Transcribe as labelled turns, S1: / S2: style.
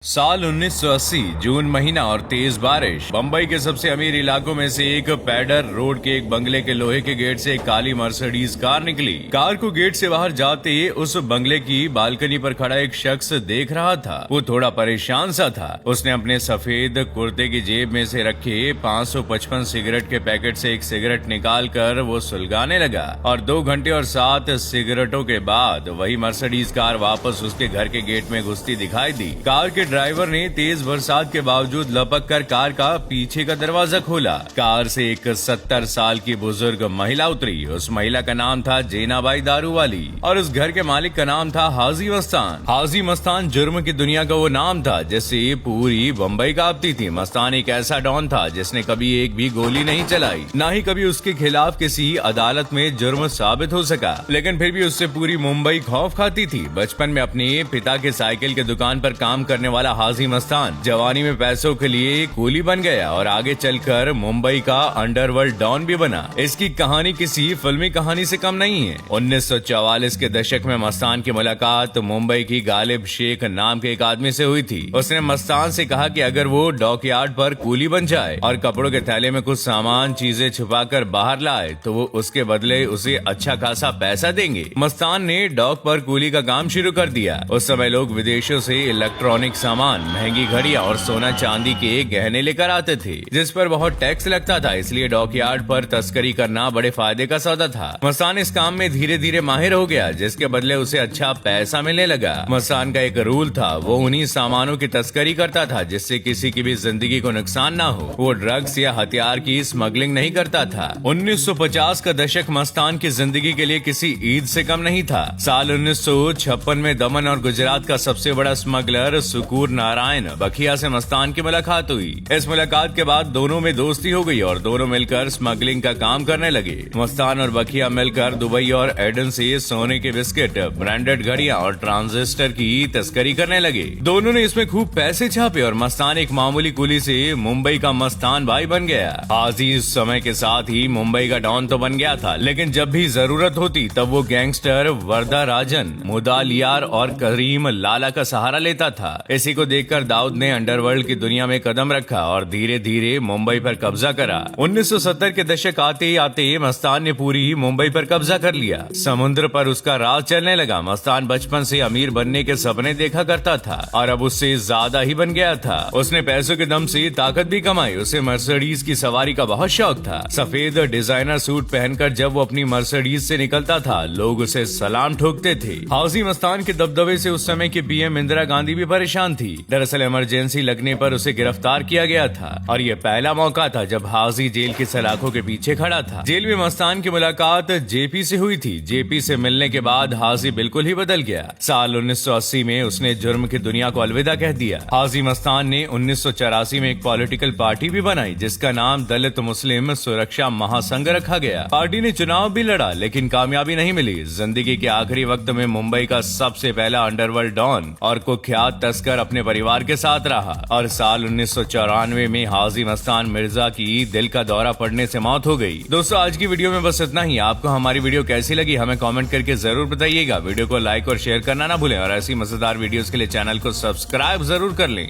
S1: साल 1980 जून महीना और तेज बारिश। बम्बई के सबसे अमीर इलाकों में से एक पैडर रोड के एक बंगले के लोहे के गेट से एक काली मर्सिडीज कार निकली। कार को गेट से बाहर जाते उस बंगले की बालकनी पर खड़ा एक शख्स देख रहा था। वो थोड़ा परेशान सा था। उसने अपने सफेद कुर्ते की जेब में से रखे 555 सिगरेट के पैकेट से एक सिगरेट निकाल कर वो सुलगाने लगा और 2 घंटे और 7 सिगरेटों के बाद वही मर्सिडीज कार वापस उसके घर के गेट में घुसती दिखाई दी। कार के ड्राइवर ने तेज बरसात के बावजूद लपक कर कार का पीछे का दरवाजा खोला। कार से एक 70 साल की बुजुर्ग महिला उतरी। उस महिला का नाम था जेनाबाई दारूवाली और उस घर के मालिक का नाम था हाजी मस्तान। हाजी मस्तान जुर्म की दुनिया का वो नाम था जिससे पूरी बम्बई कांपती थी। मस्तान एक ऐसा डॉन था जिसने कभी एक भी गोली नहीं चलाई, न ही कभी उसके खिलाफ किसी अदालत में जुर्म साबित हो सका, लेकिन फिर भी उससे पूरी मुंबई खौफ खाती थी। बचपन में अपने पिता के साइकिल के दुकान पर काम करने वाला हाजी मस्तान जवानी में पैसों के लिए कूली बन गया और आगे चलकर मुंबई का अंडरवर्ल्ड डॉन भी बना। इसकी कहानी किसी फिल्मी कहानी से कम नहीं है। 1944 के दशक में मस्तान की मुलाकात मुंबई की गालिब शेख नाम के एक आदमी से हुई थी। उसने मस्तान से कहा कि अगर वो डॉकयार्ड पर कूली बन जाए और कपड़ों के थैले में कुछ सामान चीजें छुपाकर बाहर लाए तो वो उसके बदले उसे अच्छा खासा पैसा देंगे। मस्तान ने डॉक पर कूली का काम शुरू कर दिया। उस समय लोग विदेशों से इलेक्ट्रॉनिक सामान, महंगी घड़ियां और सोना चांदी के गहने लेकर आते थे जिस पर बहुत टैक्स लगता था, इसलिए डॉकयार्ड पर तस्करी करना बड़े फायदे का सौदा था। मस्तान इस काम में धीरे धीरे माहिर हो गया जिसके बदले उसे अच्छा पैसा मिलने लगा। मस्तान का एक रूल था, वो उन्हीं सामानों की तस्करी करता था जिससे किसी की भी जिंदगी को नुकसान ना हो। वो ड्रग्स या हथियार की स्मगलिंग नहीं करता था। 1950 का दशक मस्तान की जिंदगी के लिए किसी ईद से कम नहीं था। साल 1956 में दमन और गुजरात का सबसे बड़ा स्मगलर सुकूर नारायण बखिया से मस्तान की मुलाकात हुई। इस मुलाकात के बाद दोनों में दोस्ती हो गई और दोनों मिलकर स्मगलिंग का काम करने लगे। मस्तान और बखिया मिलकर दुबई और एडन से सोने के बिस्किट, ब्रांडेड घड़ियां और ट्रांजिस्टर की तस्करी करने लगे। दोनों ने इसमें खूब पैसे छापे और मस्तान एक मामूली कुली से मुंबई का मस्तान भाई बन गया। हाजी उस समय के साथ ही मुंबई का डॉन तो बन गया था, लेकिन जब भी जरूरत होती तब वो गैंगस्टर वरदा राजन, मुदालियार और करीम लाला का सहारा लेता था। इसी को देखकर दाऊद ने अंडरवर्ल्ड की दुनिया में कदम रखा और धीरे धीरे मुंबई पर कब्जा करा। 1970 के दशक आते ही आते मस्तान ने पूरी मुंबई पर कब्जा कर लिया। समुद्र पर उसका राज चलने लगा। मस्तान बचपन से अमीर बनने के सपने देखा करता था और अब उससे ज्यादा ही बन गया था। उसने पैसों के दम से ताकत भी कमाई। उसे मर्सिडीज की सवारी का बहुत शौक था। सफेद डिजाइनर सूट पहनकर जब वो अपनी मर्सिडीज से निकलता था लोग उसे सलाम ठोकते थे। हाजी मस्तान के दबदबे से उस समय की पीएम इंदिरा गांधी भी परेशान थी। दरअसल इमरजेंसी लगने पर उसे गिरफ्तार किया गया था और ये पहला मौका था जब हाजी जेल की सलाखों के पीछे खड़ा था। जेल में मस्तान की मुलाकात जेपी से हुई थी। जेपी से मिलने के बाद हाजी बिल्कुल ही बदल गया। साल 1980 में उसने जुर्म की दुनिया को अलविदा कह दिया। हाजी मस्तान ने 1984 में एक पॉलिटिकल पार्टी भी बनाई जिसका नाम दलित मुस्लिम सुरक्षा महासंघ रखा गया। पार्टी ने चुनाव भी लड़ा लेकिन कामयाबी नहीं मिली। जिंदगी के आखिरी वक्त में मुंबई का सबसे पहला अंडरवर्ल्ड डॉन और कुख्यात तस्कर अपने परिवार के साथ रहा और साल 1994 में हाजी मस्तान मिर्जा की दिल का दौरा पड़ने से मौत हो गई। दोस्तों आज की वीडियो में बस इतना ही। आपको हमारी वीडियो कैसी लगी हमें कमेंट करके जरूर बताइएगा। वीडियो को लाइक और शेयर करना ना भूलें और ऐसी मजेदार वीडियोस के लिए चैनल को सब्सक्राइब जरूर कर लें।